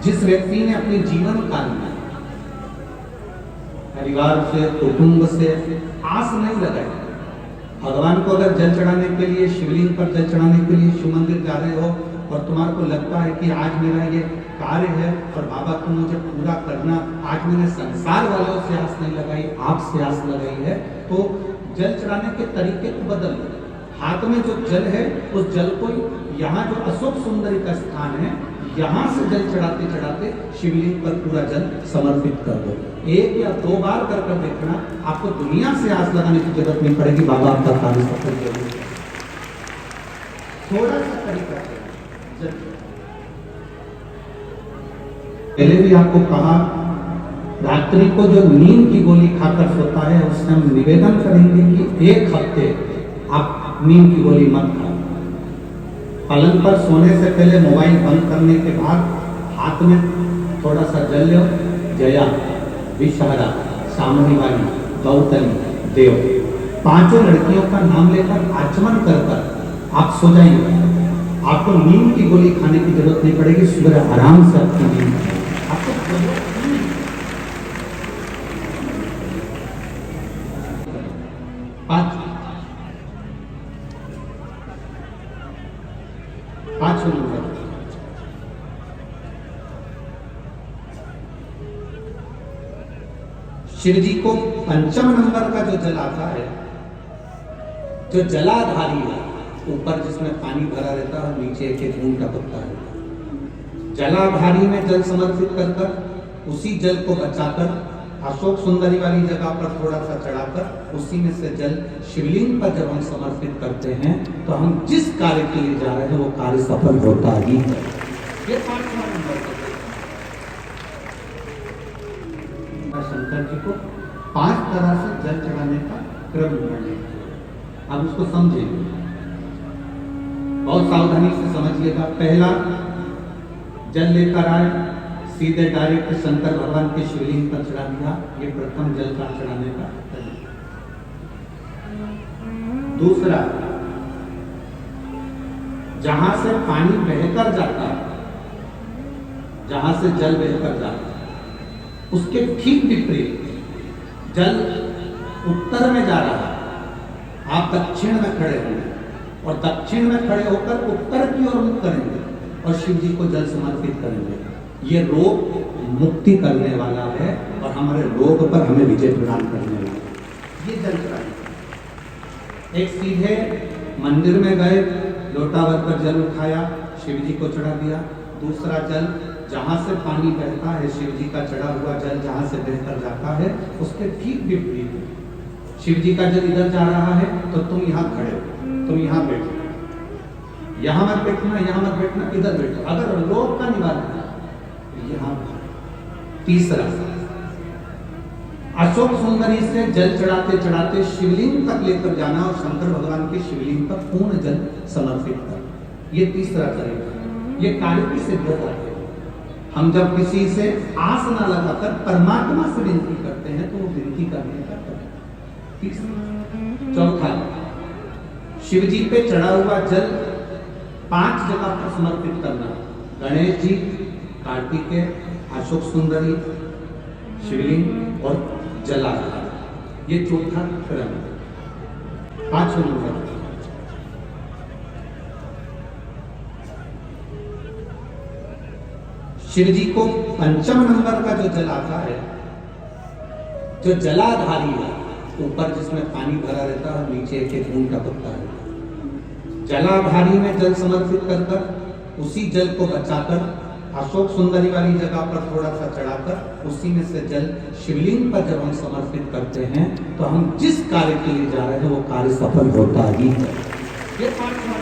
जिस व्यक्ति ने अपने जीवन काल में परिवार से, कुटुंब से आस नहीं लगाई, भगवान को अगर जल चढ़ाने के लिए, शिवलिंग पर जल चढ़ाने के लिए शिव मंदिर जा रहे हो और तुम्हारे को लगता है कि आज मेरा ये कार्य है और बाबा तुम मुझे पूरा करना, आज मैंने संसार वालों से आस नहीं लगाई, आपसे आस लगाई है, तो जल चढ़ाने के तरीके को बदल दो। हाथ में जो जल है उस जल को यहाँ जो अशोक सुंदरी का स्थान है, यहाँ से जल चढ़ाते चढ़ाते शिवलिंग पर पूरा जल समर्पित कर दो। 1 या 2 बार कर कर देखना, आपको दुनिया से आस लगाने की जरूरत नहीं पड़ेगी, बाबा आपका कार्य सफल करेंगे। थोड़ा सा तरीका है। पहले भी आपको कहा, रात्रि को जो नींद की गोली खाकर सोता है उससे हम निवेदन करेंगे कि 1 हफ्ते आप नींद की गोली मत खाओ। पलंग पर सोने से पहले मोबाइल बंद करने के बाद हाथ में थोड़ा सा जल लो। जया, विषहरा, सामनी वाली, गौतमी, देव, 5 लड़कियों का नाम लेकर आचमन कर कर आप सो जाइए। आपको नींद की गोली खाने की जरूरत नहीं पड़ेगी, सुबह आराम से आपकी नींद आपको 5 नंबर शिव जी को पंचम नंबर का जो जल आता है, जो जलाधारी है, ऊपर जिसमें पानी भरा रहता है, नीचे एक बूंद टपकता है, जलाधारी में जल समर्पित कर कर उसी जल को बचाकर अशोक सुंदरी वाली जगह पर थोड़ा सा चढ़ाकर उसी में से जल शिवलिंग पर जब हम समर्पित करते हैं तो हम जिस कार्य के लिए जा रहे हैं वो कार्य सफल होता ही है। ये 5वां नंबर शंकर जी को 5 तरह से जल चढ़ाने का क्रम है। अब उसको समझेंगे, बहुत सावधानी से समझिएगा। पहला, जल लेकर आए, सीधे डायरेक्ट शंकर भगवान के शिवलिंग पर चढ़ा दिया, ये प्रथम जल का चढ़ाने का तरीका। दूसरा, जहां से पानी बहकर जाता है, जहां से जल बहकर जाता है, उसके ठीक विपरीत जल उत्तर में जा रहा है, आप दक्षिण में खड़े होंगे और दक्षिण में खड़े होकर उत्तर की ओर मुख करेंगे और शिव जी को जल समर्पित करेंगे। ये रोग मुक्ति करने वाला है और हमारे रोग पर हमें विजय प्रदान करने वाला है। ये जल चढ़ाना। एक सीधे मंदिर में गए, लोटा भरकर जल उठाया, शिव जी को चढ़ा दिया। दूसरा जल, जहां से पानी बहता है, शिव जी का चढ़ा हुआ जल जहां से बहकर जाता है, उसके ठीक विपरीत शिव जी का जल इधर जा रहा है तो तुम यहाँ खड़े हो, तुम यहाँ बैठो, यहाँ मत बैठना, यहाँ मत बैठना, इधर बैठो। अगर लोग का निवारण यहाँ। तीसरा, अशोक सुंदरी से जल चढ़ाते चढ़ाते शिवलिंग तक लेकर जाना और शंकर भगवान के शिवलिंग पर पूर्ण जल समर्पित करना। ये तीसरा तरीका है। ये कार्य की सिद्धता है। हम जब किसी से आस न लगाकर परमात्मा से विनती करते हैं तो वो विनती करने का तीसरा। चौथा, शिव जी पे चढ़ा हुआ जल 5 जगह पर समर्पित करना। गणेश जी, कार्तिकेय, अशोक सुंदरी, शिवलिंग और जलाधार। ये चौथा क्रम। 5वां नंबर शिव जी को पंचम नंबर का जो जल आता है, जो जलाधारी है, ऊपर जिसमें पानी भरा रहता है, नीचे एक बूंद टपकता है, जलाधारी में जल समर्पित कर कर उसी जल को बचाकर अशोक सुंदरी वाली जगह पर थोड़ा सा चढ़ाकर उसी में से जल शिवलिंग पर जब हम समर्पित करते हैं तो हम जिस कार्य के लिए जा रहे हैं वो कार्य सफल होता ही है। ये 5वां